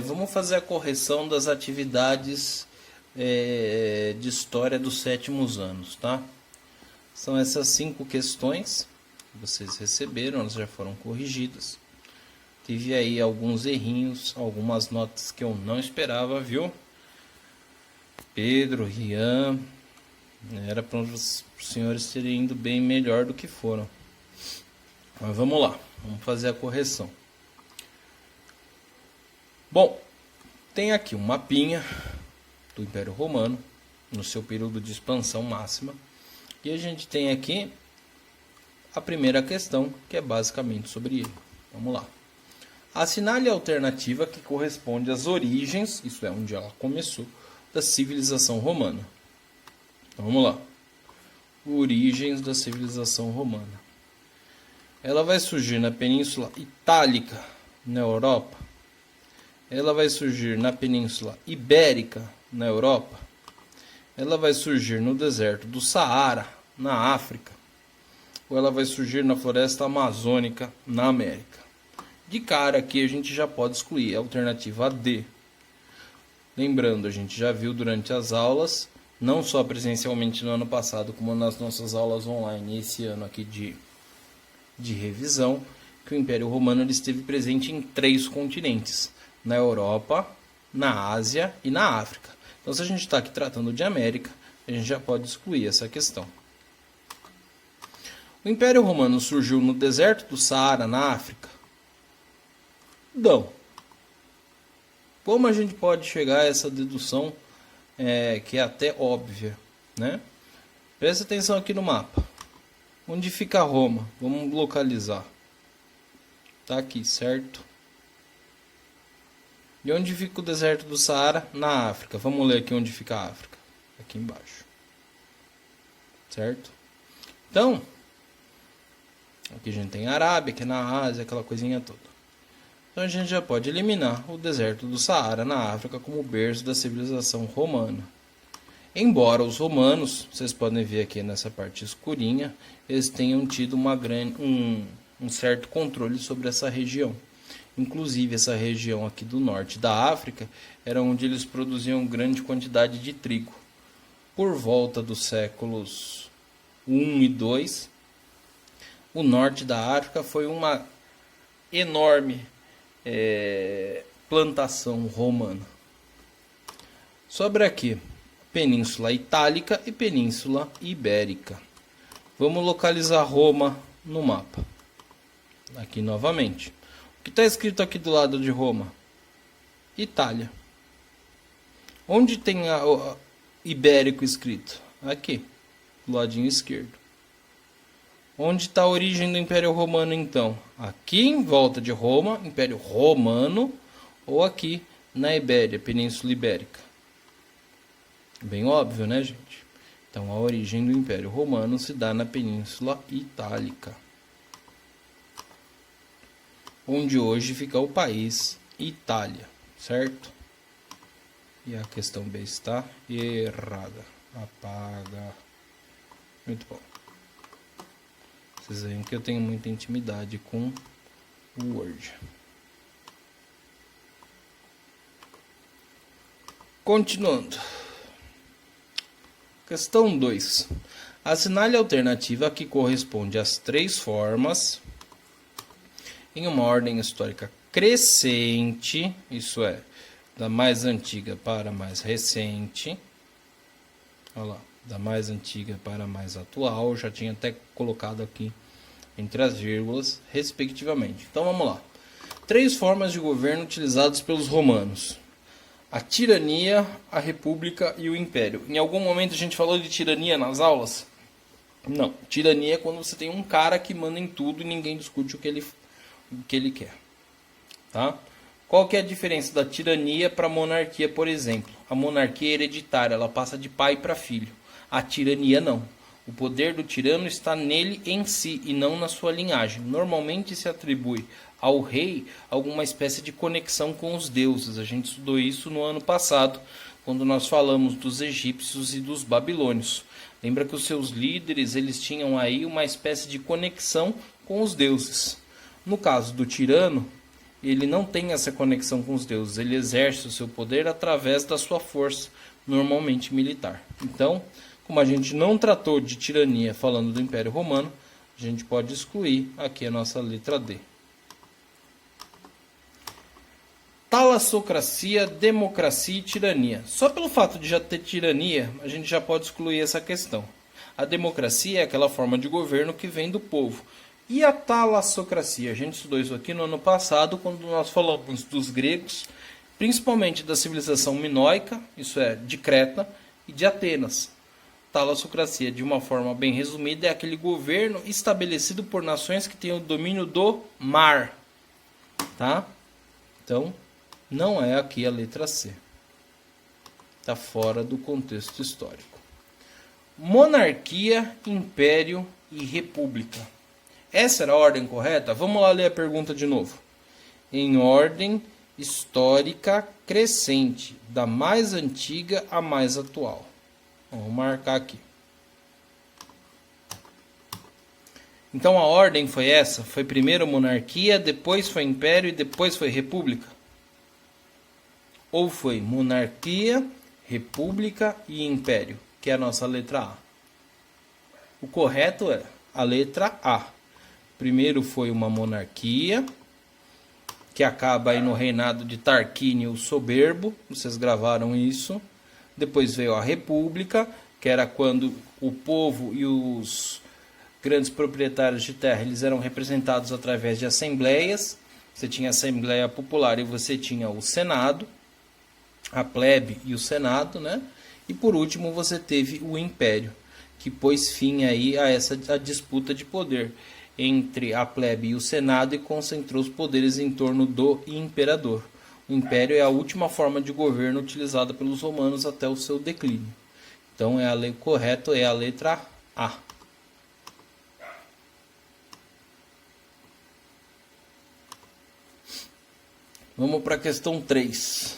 Vamos fazer a correção das atividades de história dos sétimos anos, tá? São essas 5 questões que vocês receberam, elas já foram corrigidas. Tive aí alguns errinhos, algumas notas que eu não esperava, viu? Pedro, Rian, era para os senhores terem ido bem melhor do que foram. Mas vamos lá, vamos fazer a correção. Bom, tem aqui um mapinha do Império Romano, no seu período de expansão máxima. E a gente tem aqui a primeira questão, que é basicamente sobre ele. Vamos lá. Assinale a alternativa que corresponde às origens, isso é, onde ela começou, da civilização romana. Então, vamos lá. Origens da civilização romana. Ela vai surgir na Península Itálica, na Europa. Ela vai surgir na Península Ibérica, na Europa. Ela vai surgir no deserto do Saara, na África. Ou ela vai surgir na floresta amazônica, na América. De cara aqui a gente já pode excluir a alternativa D. Lembrando, a gente já viu durante as aulas, não só presencialmente no ano passado, como nas nossas aulas online esse ano aqui de revisão, que o Império Romano ele esteve presente em 3 continentes, na Europa, na Ásia e na África. Então, se a gente está aqui tratando de América, a gente já pode excluir essa questão. O Império Romano surgiu no deserto do Saara, na África? Não. Como a gente pode chegar a essa dedução que é até óbvia, né? Presta atenção aqui no mapa. Onde fica Roma? Vamos localizar. Tá aqui, certo? E onde fica o deserto do Saara? Na África. Vamos ler aqui onde fica a África. Aqui embaixo. Certo? Então, aqui a gente tem a Arábia, que é na Ásia, aquela coisinha toda. Então a gente já pode eliminar o deserto do Saara na África como berço da civilização romana. Embora os romanos, vocês podem ver aqui nessa parte escurinha, eles tenham tido um certo controle sobre essa região. Inclusive essa região aqui do norte da África era onde eles produziam grande quantidade de trigo. Por volta dos séculos I e II, o norte da África foi uma enorme plantação romana. Sobre aqui, Península Itálica e Península Ibérica. Vamos localizar Roma no mapa. Aqui novamente. O que está escrito aqui do lado de Roma? Itália. Onde tem o Ibérico escrito? Aqui, do ladinho esquerdo. Onde está a origem do Império Romano, então? Aqui em volta de Roma, Império Romano, ou aqui na Ibéria, Península Ibérica? Bem óbvio, né, gente? Então, a origem do Império Romano se dá na Península Itálica, onde hoje fica o país Itália, certo? E a questão B está errada. Apaga. Muito bom. Vocês veem que eu tenho muita intimidade com o Word. Continuando. Questão 2. Assinale a alternativa que corresponde às 3 formas em uma ordem histórica crescente, isso é, da mais antiga para a mais recente. Olha lá. Da mais antiga para a mais atual, já tinha até colocado aqui entre as vírgulas, respectivamente. Então vamos lá. 3 formas de governo utilizadas pelos romanos: a tirania, a república e o império. Em algum momento a gente falou de tirania nas aulas? Não. Tirania é quando você tem um cara que manda em tudo e ninguém discute o que ele quer. Tá? Qual que é a diferença da tirania para a monarquia, por exemplo? A monarquia é hereditária, ela passa de pai para filho. A tirania não. O poder do tirano está nele em si e não na sua linhagem. Normalmente se atribui ao rei alguma espécie de conexão com os deuses. A gente estudou isso no ano passado, quando nós falamos dos egípcios e dos babilônios. Lembra que os seus líderes eles tinham aí uma espécie de conexão com os deuses. No caso do tirano, ele não tem essa conexão com os deuses, ele exerce o seu poder através da sua força, normalmente militar. Então, como a gente não tratou de tirania falando do Império Romano, a gente pode excluir aqui a nossa letra D. Talassocracia, democracia e tirania. Só pelo fato de já ter tirania, a gente já pode excluir essa questão. A democracia é aquela forma de governo que vem do povo. E a talassocracia? A gente estudou isso aqui no ano passado, quando nós falamos dos gregos, principalmente da civilização minoica, isso é, de Creta e de Atenas. Talassocracia, de uma forma bem resumida, é aquele governo estabelecido por nações que têm o domínio do mar. Tá? Então, não é aqui a letra C. Está fora do contexto histórico. Monarquia, império e república. Essa era a ordem correta? Vamos lá ler a pergunta de novo. Em ordem histórica crescente, da mais antiga à mais atual. Vamos marcar aqui. Então a ordem foi essa? Foi primeiro monarquia, depois foi império e depois foi república? Ou foi monarquia, república e império, que é a nossa letra A? O correto é a letra A. Primeiro foi uma monarquia, que acaba aí no reinado de Tarquínio o Soberbo, vocês gravaram isso. Depois veio a república, que era quando o povo e os grandes proprietários de terra eles eram representados através de assembleias. Você tinha a Assembleia Popular e você tinha o Senado, a plebe e o Senado, né? E por último você teve o Império, que pôs fim aí a disputa de poder entre a plebe e o Senado e concentrou os poderes em torno do imperador. O Império é a última forma de governo utilizada pelos romanos até o seu declínio. Então correto é a letra A. Vamos para a questão 3.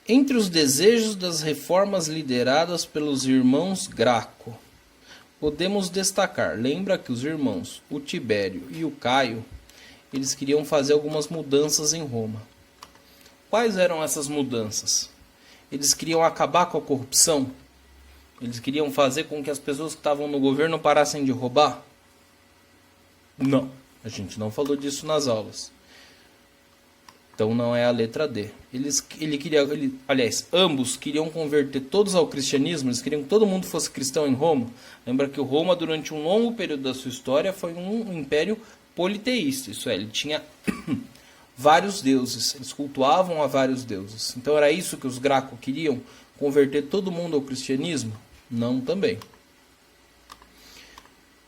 Entre os desejos das reformas lideradas pelos irmãos Graco, podemos destacar, lembra que os irmãos, o Tibério e o Caio, eles queriam fazer algumas mudanças em Roma. Quais eram essas mudanças? Eles queriam acabar com a corrupção? Eles queriam fazer com que as pessoas que estavam no governo parassem de roubar? Não, a gente não falou disso nas aulas. Então não é a letra D. Ambos queriam converter todos ao cristianismo, eles queriam que todo mundo fosse cristão em Roma. Lembra que Roma, durante um longo período da sua história, foi um império politeísta. Isso é, ele tinha vários deuses, eles cultuavam a vários deuses. Então era isso que os Graco queriam? Converter todo mundo ao cristianismo? Não também.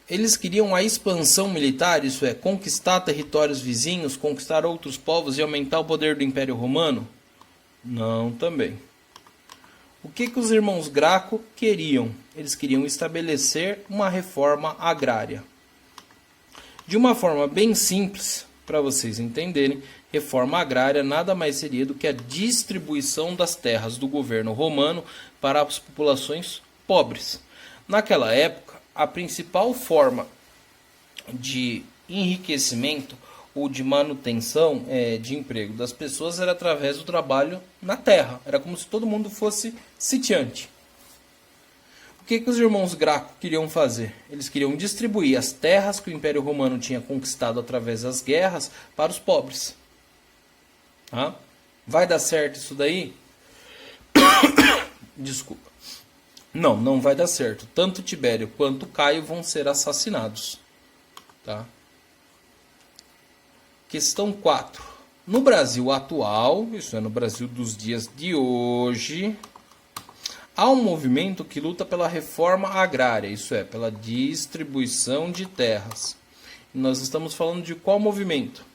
Eles queriam a expansão militar, isso é, conquistar territórios vizinhos, conquistar outros povos e aumentar o poder do Império Romano? Não também. O que os irmãos Graco queriam? Eles queriam estabelecer uma reforma agrária. De uma forma bem simples, para vocês entenderem, reforma agrária nada mais seria do que a distribuição das terras do governo romano para as populações pobres. Naquela época, a principal forma de enriquecimento ou de manutenção de emprego das pessoas era através do trabalho na terra. Era como se todo mundo fosse sitiante. O que os irmãos Graco queriam fazer? Eles queriam distribuir as terras que o Império Romano tinha conquistado através das guerras para os pobres. Tá? Vai dar certo isso daí? Desculpa. Não vai dar certo. Tanto Tibério quanto Caio vão ser assassinados. Tá? Questão 4. No Brasil atual, isso é, no Brasil dos dias de hoje, há um movimento que luta pela reforma agrária, isso é, pela distribuição de terras. E nós estamos falando de qual movimento?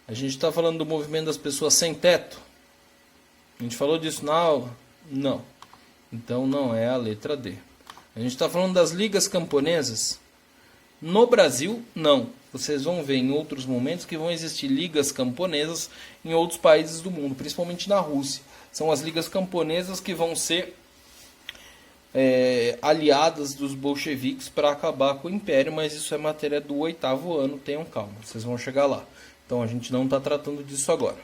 A gente está falando do movimento das pessoas sem teto? A gente falou disso na aula? Não. Então não é a letra D. A gente está falando das ligas camponesas? No Brasil, não. Vocês vão ver em outros momentos que vão existir ligas camponesas em outros países do mundo, principalmente na Rússia. São as ligas camponesas que vão ser aliadas dos bolcheviques para acabar com o império, mas isso é matéria do 8º ano, tenham calma, vocês vão chegar lá. Então a gente não está tratando disso agora.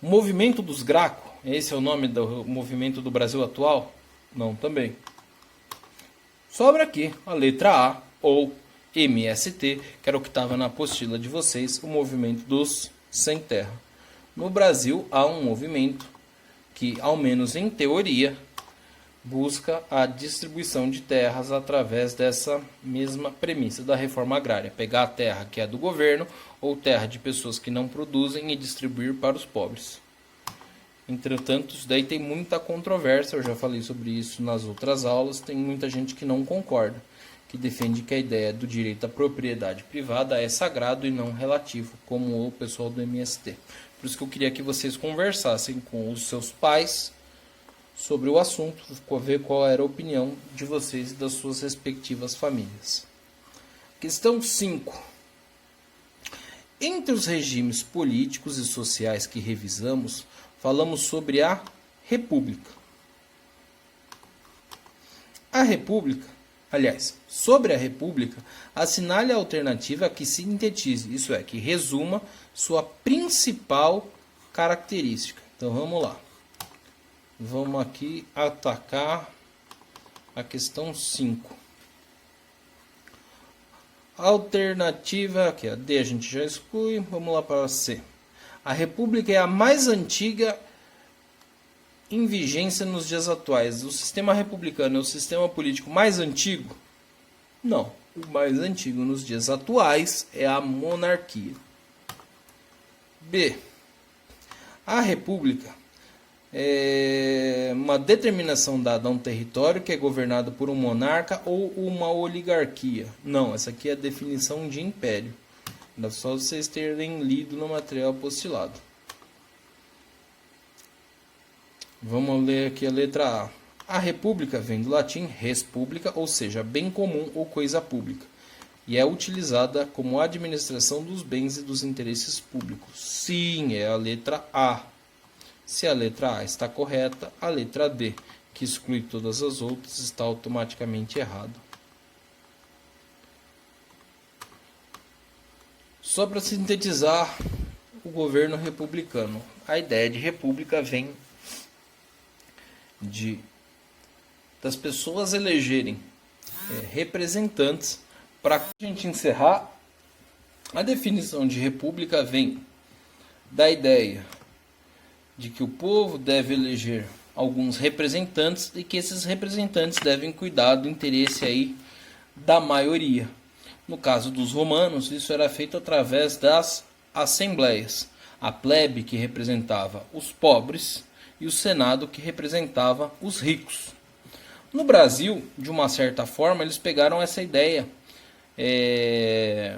O movimento dos Graco, esse é o nome do movimento do Brasil atual? Não, também. Sobra aqui a letra A, ou MST, que era o que estava na apostila de vocês, o movimento dos sem terra. No Brasil há um movimento que, ao menos em teoria, busca a distribuição de terras através dessa mesma premissa da reforma agrária. Pegar a terra que é do governo ou terra de pessoas que não produzem e distribuir para os pobres. Entretanto, isso daí tem muita controvérsia, eu já falei sobre isso nas outras aulas, tem muita gente que não concorda, que defende que a ideia do direito à propriedade privada é sagrado e não relativo, como o pessoal do MST. Por isso que eu queria que vocês conversassem com os seus pais sobre o assunto, ver qual era a opinião de vocês e das suas respectivas famílias. Questão 5. Entre os regimes políticos e sociais que revisamos, falamos sobre a República. A República, aliás, sobre a República, assinale a alternativa que sintetize, isso é, que resuma sua principal característica. Então vamos lá. Vamos aqui atacar a questão 5. Alternativa, aqui a D a gente já exclui, vamos lá para a C. A República é a mais antiga em vigência nos dias atuais. O sistema republicano é o sistema político mais antigo? Não. O mais antigo nos dias atuais é a monarquia. B. A República é uma determinação dada a um território que é governado por um monarca ou uma oligarquia. Não, essa aqui é a definição de império. Ainda só vocês terem lido no material apostilado. Vamos ler aqui a letra A. A república vem do latim res publica, ou seja, bem comum ou coisa pública, e é utilizada como administração dos bens e dos interesses públicos. Sim, é a letra A. Se a letra A está correta, a letra D, que exclui todas as outras, está automaticamente errada. Só para sintetizar o governo republicano. A ideia de república vem das pessoas elegerem representantes. Para a gente encerrar, a definição de república vem da ideia de que o povo deve eleger alguns representantes e que esses representantes devem cuidar do interesse aí da maioria. No caso dos romanos, isso era feito através das assembleias. A plebe, que representava os pobres, e o senado, que representava os ricos. No Brasil, de uma certa forma, eles pegaram essa ideia e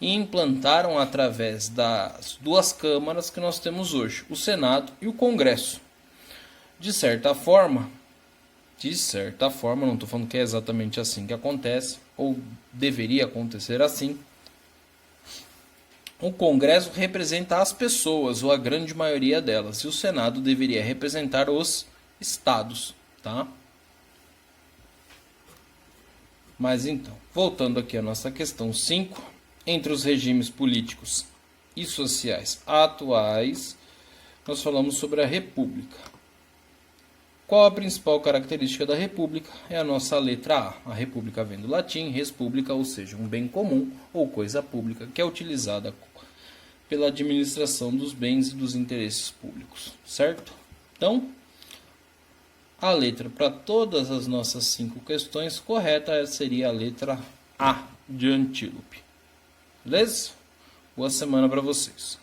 implantaram através das duas câmaras que nós temos hoje, o Senado e o Congresso. De certa forma, não estou falando que é exatamente assim que acontece, ou deveria acontecer assim, o Congresso representa as pessoas, ou a grande maioria delas, e o Senado deveria representar os estados, tá? Mas então, voltando aqui à nossa questão 5, entre os regimes políticos e sociais atuais, nós falamos sobre a República. Qual a principal característica da República? É a nossa letra A. A República vem do latim, res publica, ou seja, um bem comum ou coisa pública, que é utilizada pela administração dos bens e dos interesses públicos, certo? Então, a letra para todas as nossas 5 questões correta seria a letra A de Antílope. Beleza? Boa semana para vocês.